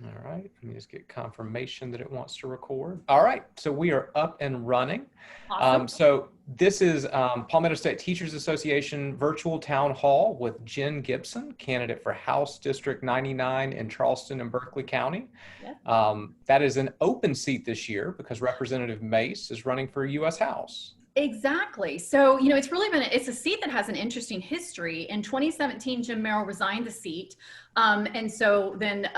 All right, let me just get confirmation that it wants to record. All right, so we are up and running. Awesome. So this is Palmetto State Teachers Association Virtual Town Hall with Jen Gibson, candidate for House District 99 in Charleston and Berkeley County. Yes. That is an open seat this year because Representative Mace is running for U.S. House. Exactly. So, it's a seat that has an interesting history. In 2017, Jim Merrill resigned the seat. And so then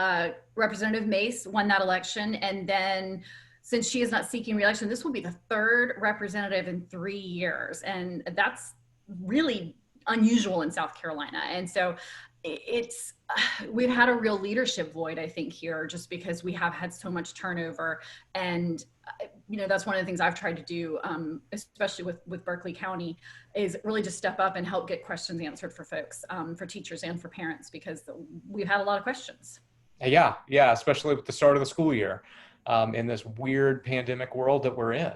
Representative Mace won that election. And then since she is not seeking reelection, this will be the third representative in 3 years. And that's really unusual in South Carolina. And so we've had a real leadership void, I think, here, just because we have had so much turnover. And that's one of the things I've tried to do, especially with Berkeley County, is really just step up and help get questions answered for folks, for teachers and for parents, because we've had a lot of questions. Yeah, especially with the start of the school year, in this weird pandemic world that we're in.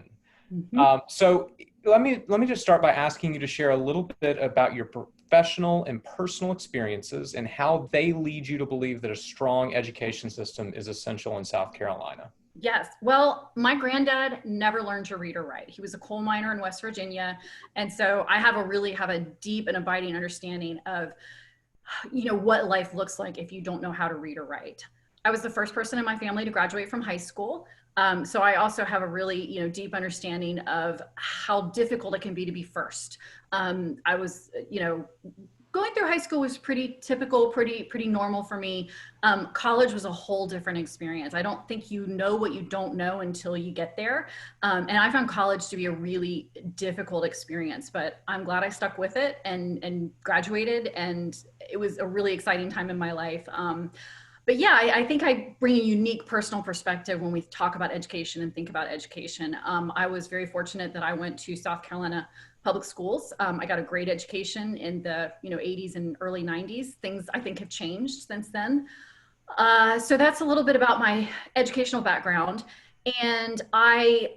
Mm-hmm. So let me just start by asking you to share a little bit about your professional and personal experiences and how they lead you to believe that a strong education system is essential in South Carolina. Yes. Well, my granddad never learned to read or write. He was a coal miner in West Virginia. And so I have a deep and abiding understanding of, what life looks like if you don't know how to read or write. I was the first person in my family to graduate from high school. So I also have a really, deep understanding of how difficult it can be to be first. I was, going through high school was pretty typical, pretty normal for me. College was a whole different experience. I don't think you know what you don't know until you get there. And I found college to be a really difficult experience, but I'm glad I stuck with it and graduated. And it was a really exciting time in my life. But yeah, I think I bring a unique personal perspective when we talk about education and think about education. I was very fortunate that I went to South Carolina public schools. I got a great education in the 80s and early 90s. Things I think have changed since then. So that's a little bit about my educational background. And I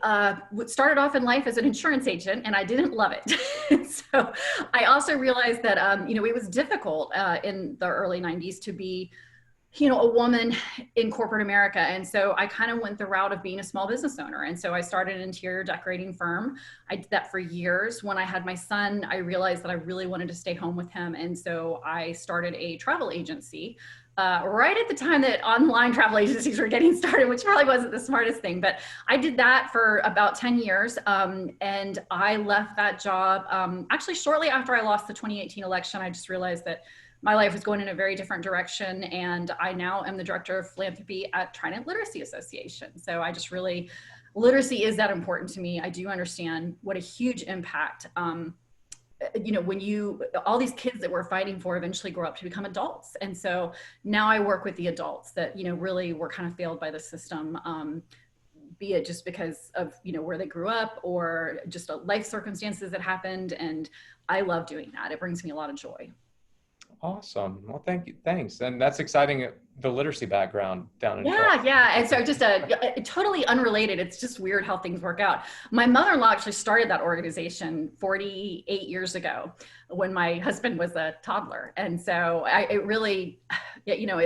started off in life as an insurance agent, and I didn't love it. So I also realized that it was difficult in the early 90s to be a woman in corporate America. And so I kind of went the route of being a small business owner. And so I started an interior decorating firm. I did that for years. When I had my son, I realized that I really wanted to stay home with him. And so I started a travel agency right at the time that online travel agencies were getting started, which probably wasn't the smartest thing. But I did that for about 10 years. And I left that job actually shortly after I lost the 2018 election. I just realized that my life was going in a very different direction. And I now am the director of philanthropy at Trident Literacy Association. So literacy is that important to me. I do understand what a huge impact, when all these kids that we're fighting for eventually grow up to become adults. And so now I work with the adults that, really were kind of failed by the system, be it just because of, where they grew up or just life circumstances that happened. And I love doing that. It brings me a lot of joy. Awesome. Well, thank you. Thanks. And that's exciting, the literacy background down in Yeah. And so just totally unrelated. It's just weird how things work out. My mother-in-law actually started that organization 48 years ago when my husband was a toddler. And so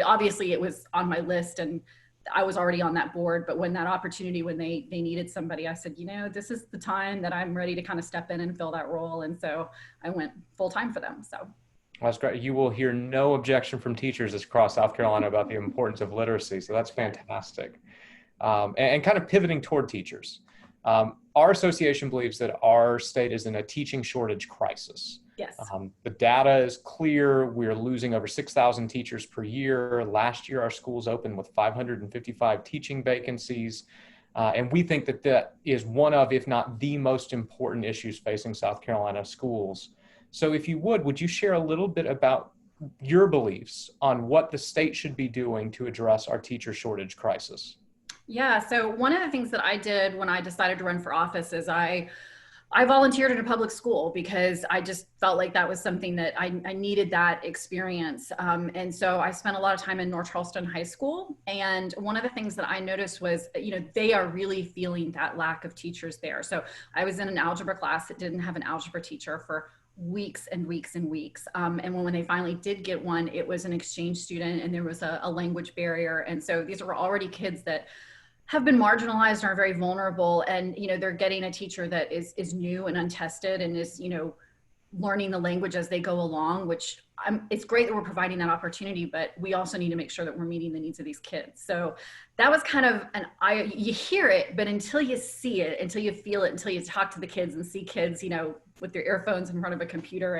obviously it was on my list and I was already on that board. But when that opportunity, when they needed somebody, I said, this is the time that I'm ready to kind of step in and fill that role. And so I went full time for them. So. That's great. You will hear no objection from teachers across South Carolina about the importance of literacy. So that's fantastic. And kind of pivoting toward teachers. Our association believes that our state is in a teaching shortage crisis. Yes. The data is clear. We're losing over 6,000 teachers per year. Last year, our schools opened with 555 teaching vacancies. And we think that is one of, if not the most important issues facing South Carolina schools. So if you would you share a little bit about your beliefs on what the state should be doing to address our teacher shortage crisis? Yeah, so one of the things that I did when I decided to run for office is I volunteered at a public school because I just felt like that was something that I needed that experience. And so I spent a lot of time in North Charleston High School. And one of the things that I noticed was, they are really feeling that lack of teachers there. So I was in an algebra class that didn't have an algebra teacher for weeks and weeks and weeks. And when they finally did get one, it was an exchange student, and there was a language barrier. And so these were already kids that have been marginalized and are very vulnerable. And, they're getting a teacher that is new and untested and is, learning the language as they go along, which it's great that we're providing that opportunity, but we also need to make sure that we're meeting the needs of these kids. So that was kind of you hear it, but until you see it, until you feel it, until you talk to the kids and see kids, with their earphones in front of a computer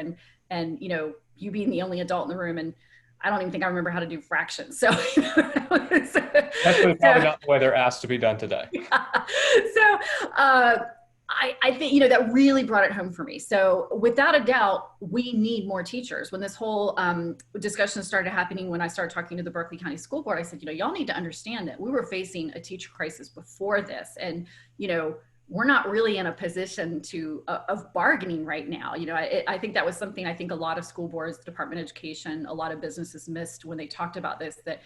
and you being the only adult in the room. And I don't even think I remember how to do fractions. So that's probably not the way they're asked to be done today. Yeah. So, I think, that really brought it home for me. So without a doubt, we need more teachers. When this whole discussion started happening, when I started talking to the Berkeley County School Board, I said, y'all need to understand that we were facing a teacher crisis before this. And, we're not really in a position of bargaining right now. I think that was something I think a lot of school boards, the Department of Education, a lot of businesses missed when they talked about this, that,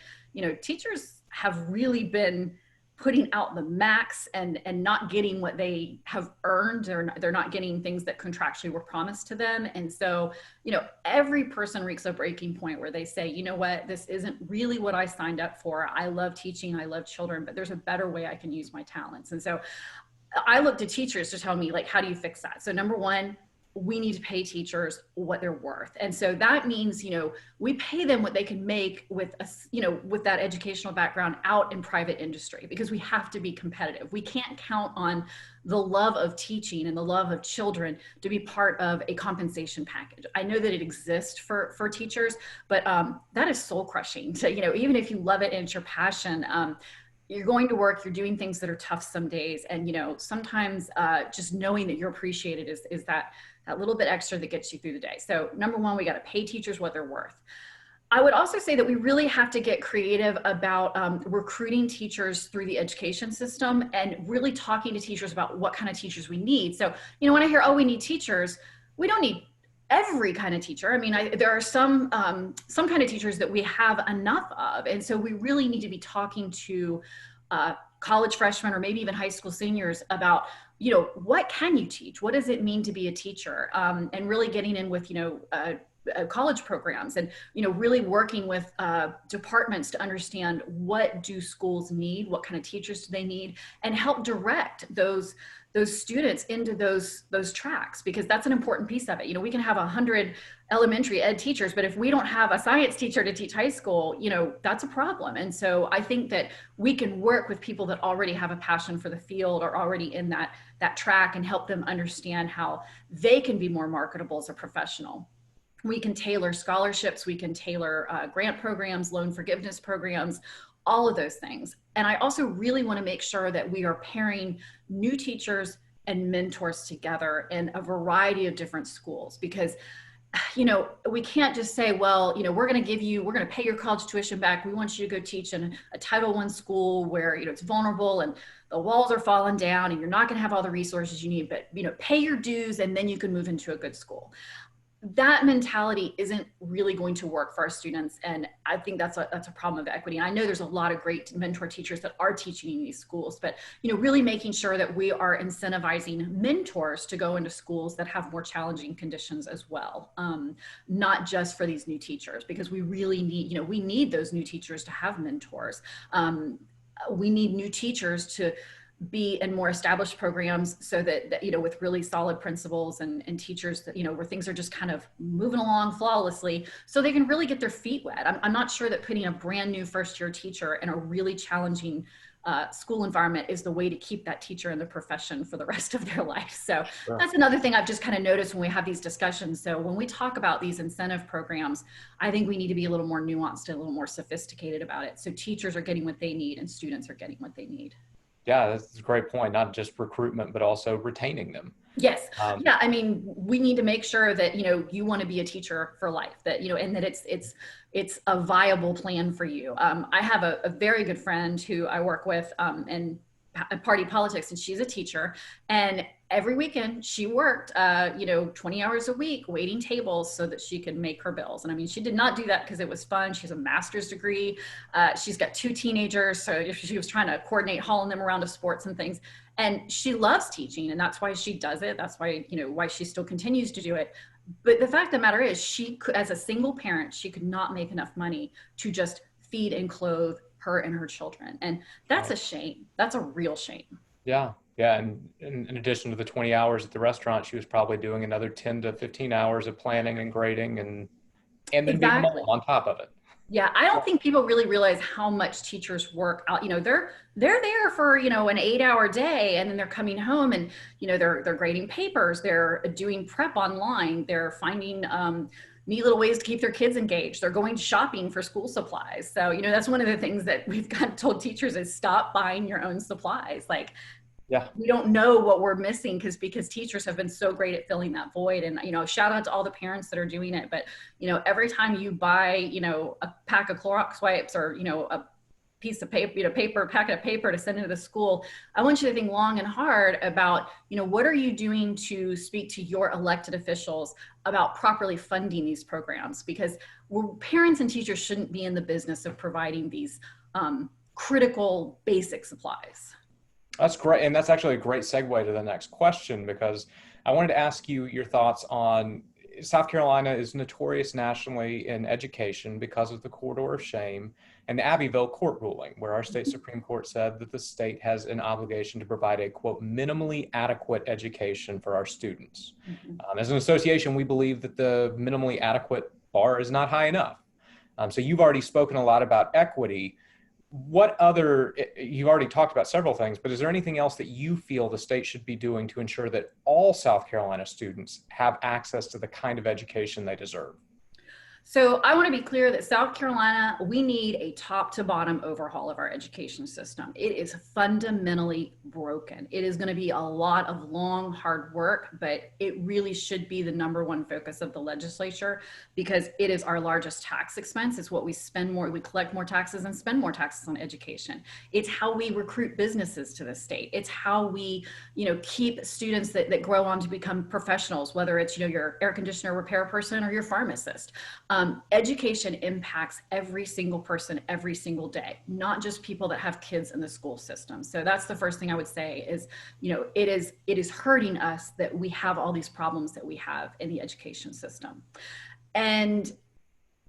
teachers have really been putting out the max and not getting what they have earned. They're not getting things that contractually were promised to them. And so, every person reaches a breaking point where they say, you know what, this isn't really what I signed up for. I love teaching, I love children, but there's a better way I can use my talents. And so I look to teachers to tell me, like, how do you fix that? So number one, we need to pay teachers what they're worth. And so that means, we pay them what they can make with with that educational background out in private industry, because we have to be competitive. We can't count on the love of teaching and the love of children to be part of a compensation package. I know that it exists for teachers, but that is soul crushing. So, even if you love it and it's your passion, you're going to work, you're doing things that are tough some days. And, sometimes just knowing that you're appreciated is that little bit extra that gets you through the day. So number one, we got to pay teachers what they're worth. I would also say that we really have to get creative about recruiting teachers through the education system and really talking to teachers about what kind of teachers we need. So, when I hear, oh, we need teachers, we don't need every kind of teacher. I mean, there are some kind of teachers that we have enough of. And so we really need to be talking to college freshmen or maybe even high school seniors about, what can you teach? What does it mean to be a teacher? And really getting in with, college programs and, really working with departments to understand what do schools need, what kind of teachers do they need, and help direct those students into those tracks, because that's an important piece of it. We can have 100 elementary ed teachers, but if we don't have a science teacher to teach high school, that's a problem. And so I think that we can work with people that already have a passion for the field or already in that track and help them understand how they can be more marketable as a professional. We can tailor scholarships, we can tailor grant programs, loan forgiveness programs, all of those things. And I also really want to make sure that we are pairing new teachers and mentors together in a variety of different schools, because we can't just say, well, we're going to pay your college tuition back. We want you to go teach in a Title I school where, it's vulnerable and the walls are falling down and you're not going to have all the resources you need, but, pay your dues and then you can move into a good school. That mentality isn't really going to work for our students. And I think that's a problem of equity. And I know there's a lot of great mentor teachers that are teaching in these schools, but, really making sure that we are incentivizing mentors to go into schools that have more challenging conditions as well. Not just for these new teachers, because we really need, we need those new teachers to have mentors. We need new teachers to be in more established programs so that with really solid principals and teachers that, where things are just kind of moving along flawlessly so they can really get their feet wet. I'm not sure that putting a brand new first year teacher in a really challenging school environment is the way to keep that teacher in the profession for the rest of their life. So sure. That's another thing I've just kind of noticed when we have these discussions. So when we talk about these incentive programs, I think we need to be a little more nuanced and a little more sophisticated about it. So teachers are getting what they need and students are getting what they need. Yeah, that's a great point. Not just recruitment, but also retaining them. Yes. Yeah. I mean, we need to make sure that, you want to be a teacher for life, that, and that it's a viable plan for you. I have a very good friend who I work with in party politics, and she's a teacher, and every weekend she worked, 20 hours a week waiting tables so that she could make her bills. And I mean, she did not do that because it was fun. She has a master's degree. She's got 2 teenagers. So she was trying to coordinate hauling them around to sports and things. And she loves teaching, and that's why she does it. That's why, why she still continues to do it. But the fact of the matter is, she could, as a single parent, she could not make enough money to just feed and clothe her and her children. And that's Right. a shame. That's a real shame. Yeah. Yeah. And in addition to the 20 hours at the restaurant, she was probably doing another 10 to 15 hours of planning and grading and then being a mom Exactly. on top of it. Yeah, I don't think people really realize how much teachers work out. You know, they're there for, you know, an 8-hour day, and then they're coming home and, you know, they're grading papers, they're doing prep online, they're finding neat little ways to keep their kids engaged. They're going shopping for school supplies. So, you know, that's one of the things that we've got told teachers is stop buying your own supplies. Like, Yeah. we don't know what we're missing because teachers have been so great at filling that void. And, you know, shout out to all the parents that are doing it. But, you know, every time you buy, you know, a pack of Clorox wipes or, you know, a piece of paper, you know, packet of paper to send into the school, I want you to think long and hard about, you know, what are you doing to speak to your elected officials about properly funding these programs? Because parents and teachers shouldn't be in the business of providing these critical basic supplies. That's great. And that's actually a great segue to the next question, because I wanted to ask you your thoughts on South Carolina is notorious nationally in education because of the corridor of shame and the Abbeville court ruling, where our state Supreme Court said that the state has an obligation to provide a, quote, minimally adequate education for our students. As an association, we believe that the minimally adequate bar is not high enough. So you've already spoken a lot about equity. What other, you've already talked about several things, but is there anything else that you feel the state should be doing to ensure that all South Carolina students have access to the kind of education they deserve? So I want to be clear that South Carolina, we need a top to bottom overhaul of our education system. It is fundamentally broken. It is going to be a lot of long, hard work, but it really should be the number one focus of the legislature because it is our largest tax expense. It's what we spend more, we collect more taxes and spend more taxes on education. It's how we recruit businesses to the state. It's how we, you know, keep students that grow on to become professionals, whether it's, you know, your air conditioner repair person or your pharmacist. Education impacts every single person every single day, not just people that have kids in the school system. So that's the first thing I would say is, you know, it is hurting us that we have all these problems that we have in the education system. And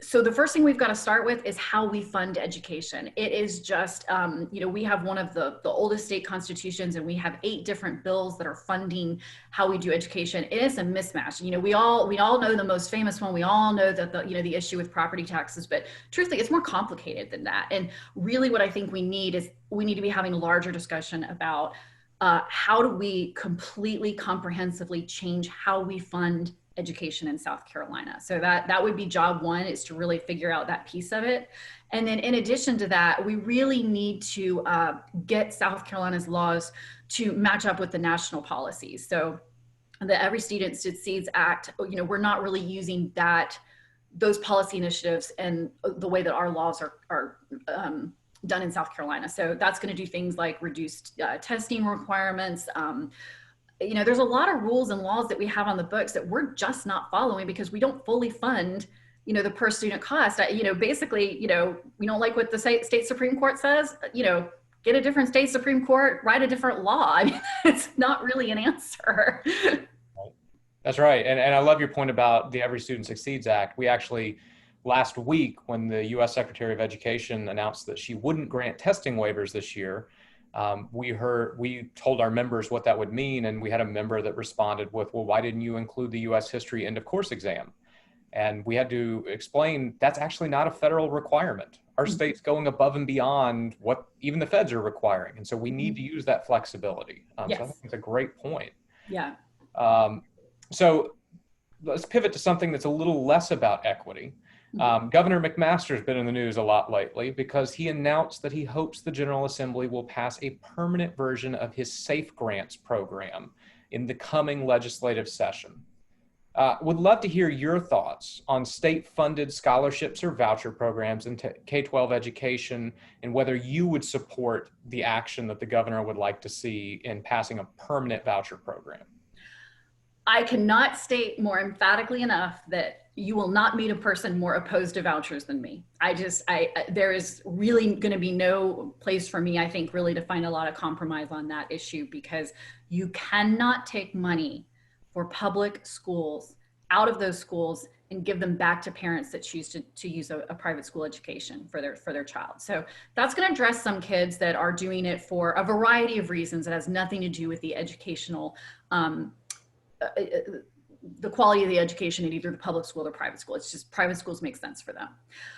so the first thing we've got to start with is how we fund education. It is just, you know, we have one of the oldest state constitutions, and we have 8 different bills that are funding how we do education. It is a mismatch. You know, we all know the most famous one. We all know that the issue with property taxes, but truthfully, it's more complicated than that. And really, what I think we need is we need to be having a larger discussion about how do we completely, comprehensively change how we fund education in South Carolina. So that would be job one, is to really figure out that piece of it. And then in addition to that, we really need to get South Carolina's laws to match up with the national policies. So the Every Student Succeeds Act, you know, we're not really using those policy initiatives and the way that our laws are done in South Carolina. So that's going to do things like reduced testing requirements. You know, there's a lot of rules and laws that we have on the books that we're just not following because we don't fully fund, you know, the per student cost. You know, basically, you know, we don't like what the state Supreme Court says, you know, get a different state Supreme Court, write a different law. I mean, it's not really an answer. That's right. And I love your point about the Every Student Succeeds Act. We actually, last week, when the U.S. Secretary of Education announced that she wouldn't grant testing waivers this year, we told our members what that would mean, and we had a member that responded with, well, why didn't you include the U.S. history end of course exam? And we had to explain that's actually not a federal requirement. Our state's going above and beyond what even the feds are requiring. And so we need to use that flexibility. Yes. So I think it's a great point. Yeah. So let's pivot to something that's a little less about equity. Governor McMaster's been in the news a lot lately because he announced that he hopes the General Assembly will pass a permanent version of his Safe Grants program in the coming legislative session. Would love to hear your thoughts on state-funded scholarships or voucher programs in K-12 education and whether you would support the action that the governor would like to see in passing a permanent voucher program. I cannot state more emphatically enough that you will not meet a person more opposed to vouchers than me. There is really going to be no place for me, I think, really to find a lot of compromise on that issue, because you cannot take money for public schools out of those schools and give them back to parents that choose to use a private school education for their child. So that's going to address some kids that are doing it for a variety of reasons that has nothing to do with the educational the quality of the education in either the public school or private school. It's just private schools make sense for them.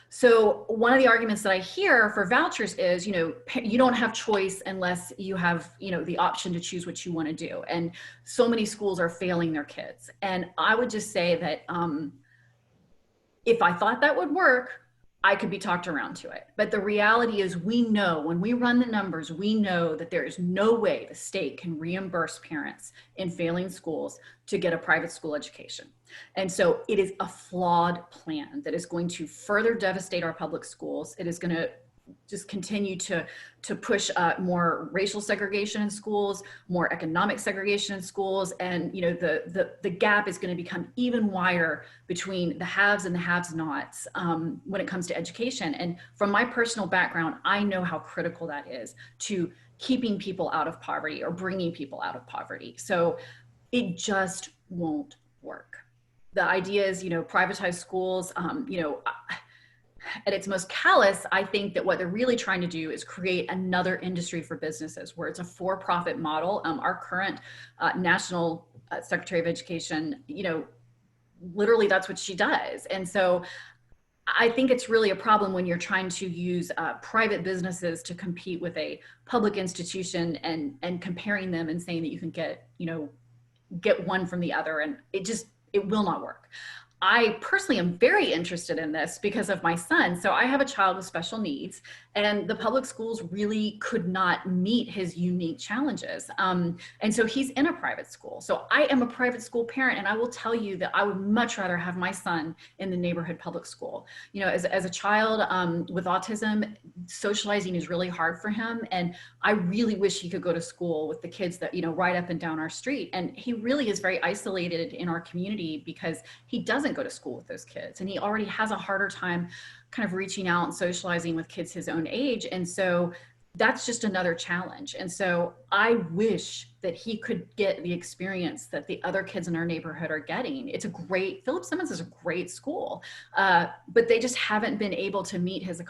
So one of the arguments that I hear for vouchers is, you don't have choice unless you have, the option to choose what you want to do. And so many schools are failing their kids. And I would just say that if I thought that would work, I could be talked around to it. But the reality is, we know when we run the numbers, we know that there is no way the state can reimburse parents in failing schools to get a private school education. And so it is a flawed plan that is going to further devastate our public schools. It is going to just continue to push more racial segregation in schools, more economic segregation in schools, and the gap is going to become even wider between the haves and the have-nots when it comes to education. And from my personal background, I know how critical that is to keeping people out of poverty or bringing people out of poverty. So it just won't work. The idea is, privatized schools, at its most callous, I think that what they're really trying to do is create another industry for businesses where it's a for-profit model. Our current National Secretary of Education, literally that's what she does. And so I think it's really a problem when you're trying to use private businesses to compete with a public institution and comparing them and saying that you can get one from the other. And it will not work. I personally am very interested in this because of my son. So I have a child with special needs, and the public schools really could not meet his unique challenges. And so he's in a private school. So I am a private school parent, and I will tell you that I would much rather have my son in the neighborhood public school. As a child with autism, socializing is really hard for him. And I really wish he could go to school with the kids that, right up and down our street. And he really is very isolated in our community because he doesn't go to school with those kids, and he already has a harder time kind of reaching out and socializing with kids his own age. And so that's just another challenge. And so I wish that he could get the experience that the other kids in our neighborhood are getting. Philip Simmons is a great school, but they just haven't been able to meet his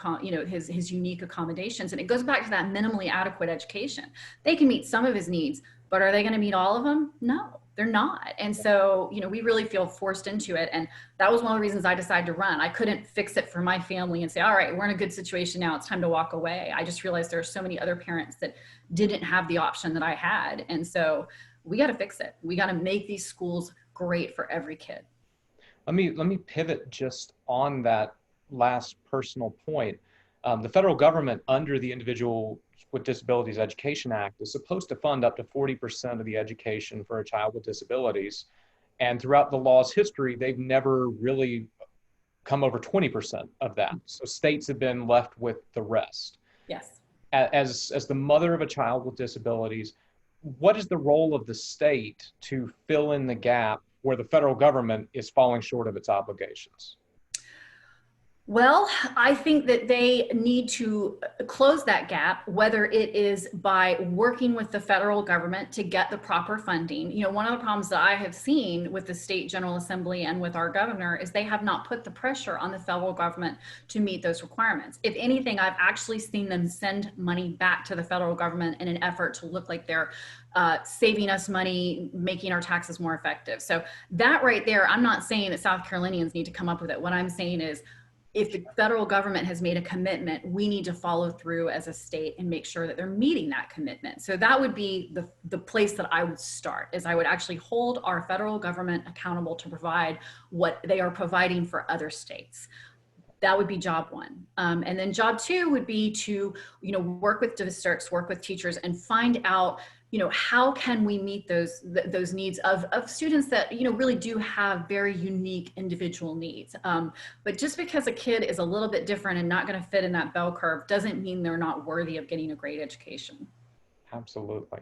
unique accommodations. And it goes back to that minimally adequate education. They can meet some of his needs, but are they going to meet all of them? No. They're not. And so, we really feel forced into it. And that was one of the reasons I decided to run. I couldn't fix it for my family and say, all right, we're in a good situation now, it's time to walk away. I just realized there are so many other parents that didn't have the option that I had. And so we got to fix it. We got to make these schools great for every kid. Let me pivot just on that last personal point. The federal government, under the Individual with Disabilities Education Act, is supposed to fund up to 40% of the education for a child with disabilities. And throughout the law's history, they've never really come over 20% of that. So states have been left with the rest. Yes. As the mother of a child with disabilities, what is the role of the state to fill in the gap where the federal government is falling short of its obligations? Well, I think that they need to close that gap, whether it is by working with the federal government to get the proper funding. One of the problems that I have seen with the state General Assembly and with our governor is they have not put the pressure on the federal government to meet those requirements. If anything, I've actually seen them send money back to the federal government in an effort to look like they're saving us money, making our taxes more effective. So that right there, I'm not saying that South Carolinians need to come up with it. What I'm saying is, if the federal government has made a commitment, we need to follow through as a state and make sure that they're meeting that commitment. So that would be the place that I would start, is I would actually hold our federal government accountable to provide what they are providing for other states. That would be job one. And then job two would be to, work with districts, work with teachers, and find out, how can we meet those needs of students that, really do have very unique individual needs. But just because a kid is a little bit different and not going to fit in that bell curve doesn't mean they're not worthy of getting a great education. Absolutely.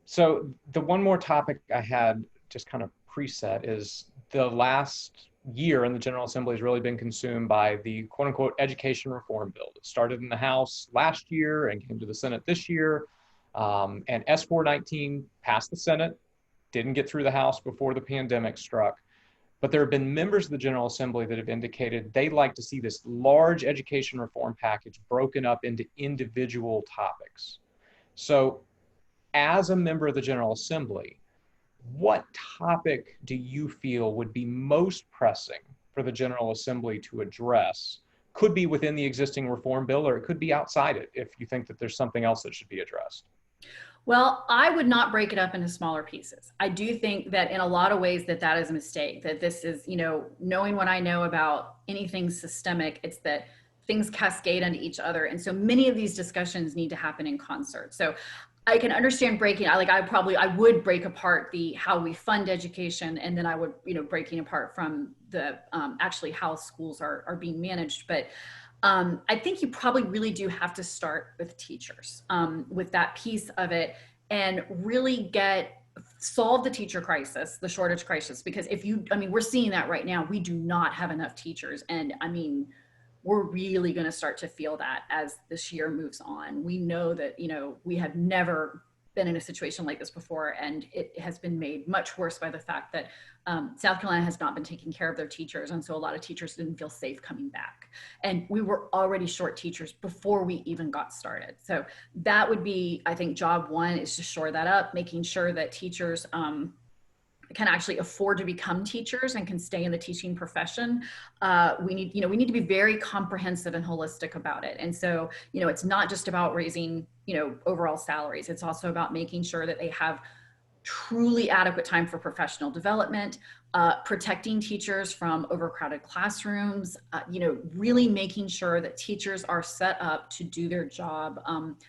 So the one more topic I had just kind of preset is the last year in the General Assembly has really been consumed by the quote unquote education reform bill. It started in the House last year and came to the Senate this year. And S419 passed the Senate, didn't get through the House before the pandemic struck. But there have been members of the General Assembly that have indicated they'd like to see this large education reform package broken up into individual topics. So, as a member of the General Assembly, what topic do you feel would be most pressing for the General Assembly to address? Could be within the existing reform bill, or it could be outside it if you think that there's something else that should be addressed. Well, I would not break it up into smaller pieces. I do think that in a lot of ways that is a mistake, that this is, knowing what I know about anything systemic, it's that things cascade onto each other. And so many of these discussions need to happen in concert. So I can understand breaking, I would break apart how we fund education, and then I would, breaking apart from the actually how schools are being managed. But I think you probably really do have to start with teachers, with that piece of it, and really solve the teacher crisis, the shortage crisis, because we're seeing that right now. We do not have enough teachers. And we're really going to start to feel that as this year moves on. We know that, we have never been in a situation like this before, and it has been made much worse by the fact that South Carolina has not been taking care of their teachers, and so a lot of teachers didn't feel safe coming back. And we were already short teachers before we even got started. So that would be, I think, job one, is to shore that up, making sure that teachers can actually afford to become teachers and can stay in the teaching profession. We need to be very comprehensive and holistic about it. And so, it's not just about raising, overall salaries. It's also about making sure that they have truly adequate time for professional development, protecting teachers from overcrowded classrooms, really making sure that teachers are set up to do their job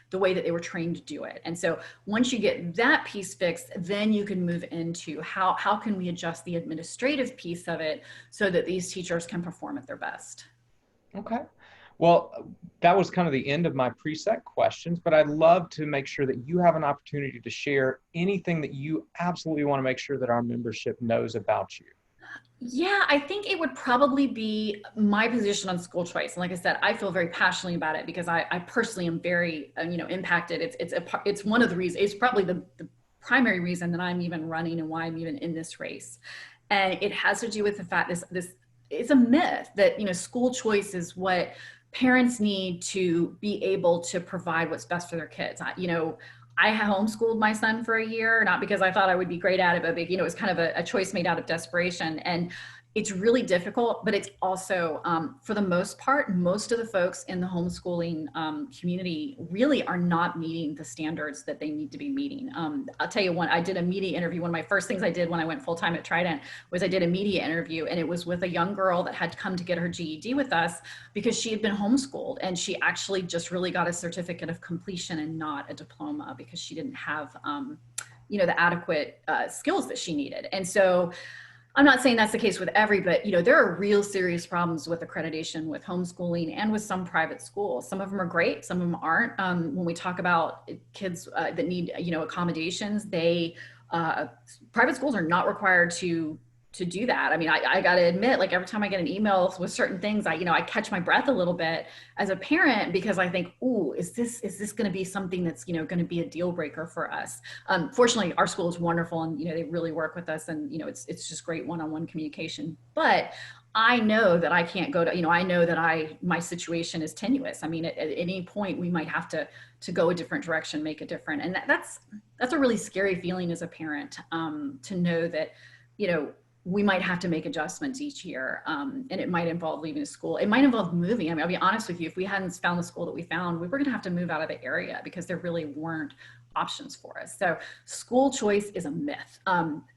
the way that they were trained to do it. And so once you get that piece fixed, then you can move into how can we adjust the administrative piece of it so that these teachers can perform at their best. Okay. Well, that was kind of the end of my preset questions, but I'd love to make sure that you have an opportunity to share anything that you absolutely want to make sure that our membership knows about you. Yeah, I think it would probably be my position on school choice. And like I said, I feel very passionately about it because I personally am very, impacted. It's one of the reasons, it's probably the primary reason that I'm even running and why I'm even in this race. And it has to do with the fact this it's a myth that, school choice is what parents need to be able to provide what's best for their kids. I homeschooled my son for a year, not because I thought I would be great at it, but it was kind of a choice made out of desperation. And it's really difficult, but it's also, for the most part, most of the folks in the homeschooling community really are not meeting the standards that they need to be meeting. I'll tell you I did a media interview. One of my first things I did when I went full-time at Trident was I did a media interview, and it was with a young girl that had come to get her GED with us because she had been homeschooled, and she actually just really got a certificate of completion and not a diploma because she didn't have, the adequate skills that she needed. And so I'm not saying that's the case with but there are real serious problems with accreditation with homeschooling and with some private schools. Some of them are great, some of them aren't. When we talk about kids that need, accommodations, private schools are not required to do that. I got to admit, like every time I get an email with certain things, I catch my breath a little bit as a parent because I think, ooh, is this going to be something that's, going to be a deal breaker for us? Fortunately, our school is wonderful and, they really work with us and, it's just great one-on-one communication. But I know that I can't go to, I know that my situation is tenuous. At any point we might have to go a different direction, make a different, and that's a really scary feeling as a parent, to know that, we might have to make adjustments each year. And it might involve leaving a school. It might involve moving. I'll be honest with you, if we hadn't found the school that we found, we were gonna have to move out of the area because there really weren't options for us. So school choice is a myth.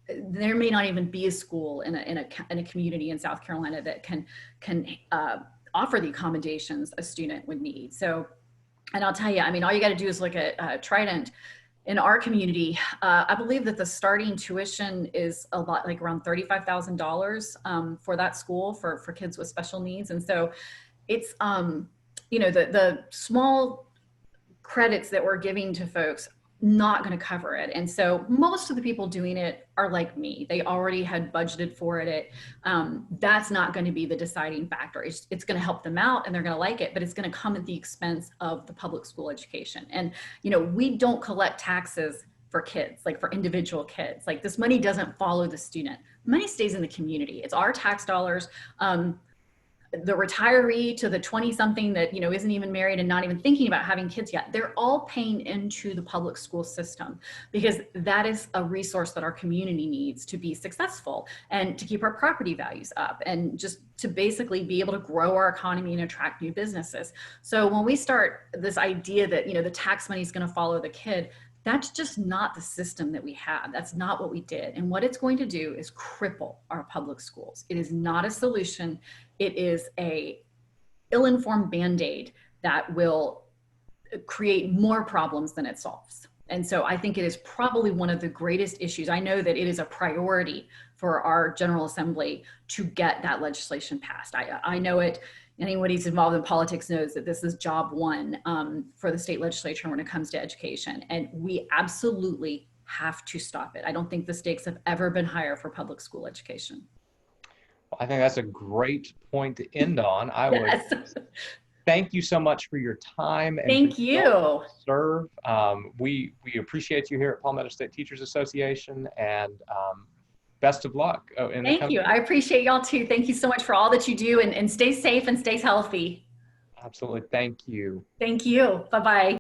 There may not even be a school in a community in South Carolina that can offer the accommodations a student would need. So, and I'll tell you, all you gotta do is look at Trident. In our community, I believe that the starting tuition is a lot, like around $35,000 for that school for kids with special needs. And so it's, the small credits that we're giving to folks not going to cover it. And so most of the people doing it are like me. They already had budgeted for it. That's not going to be the deciding factor. It's going to help them out and they're going to like it, but it's going to come at the expense of the public school education. And, we don't collect taxes for kids, like for individual kids. Like this money doesn't follow the student. Money stays in the community. It's our tax dollars. The retiree to the 20 something that, you know, isn't even married and not even thinking about having kids yet, they're all paying into the public school system because that is a resource that our community needs to be successful and to keep our property values up and just to basically be able to grow our economy and attract new businesses. So when we start this idea that, you know, the tax money is going to follow the kid, that's just not the system that we have. That's not what we did. And what it's going to do is cripple our public schools. It is not a solution. It is a ill-informed Band-Aid that will create more problems than it solves. And so I think it is probably one of the greatest issues. I know that it is a priority for our General Assembly to get that legislation passed. I know it. Anybody who's involved in politics knows that this is job one for the state legislature when it comes to education. And we absolutely have to stop it. I don't think the stakes have ever been higher for public school education. Well, I think that's a great point to end on. I Yes. would thank you so much for your time. And Thank you. Serve. We appreciate you here at Palmetto State Teachers Association, and best of luck. Thank you. I appreciate y'all too. Thank you so much for all that you do, and stay safe and stay healthy. Absolutely. Thank you. Thank you. Bye-bye.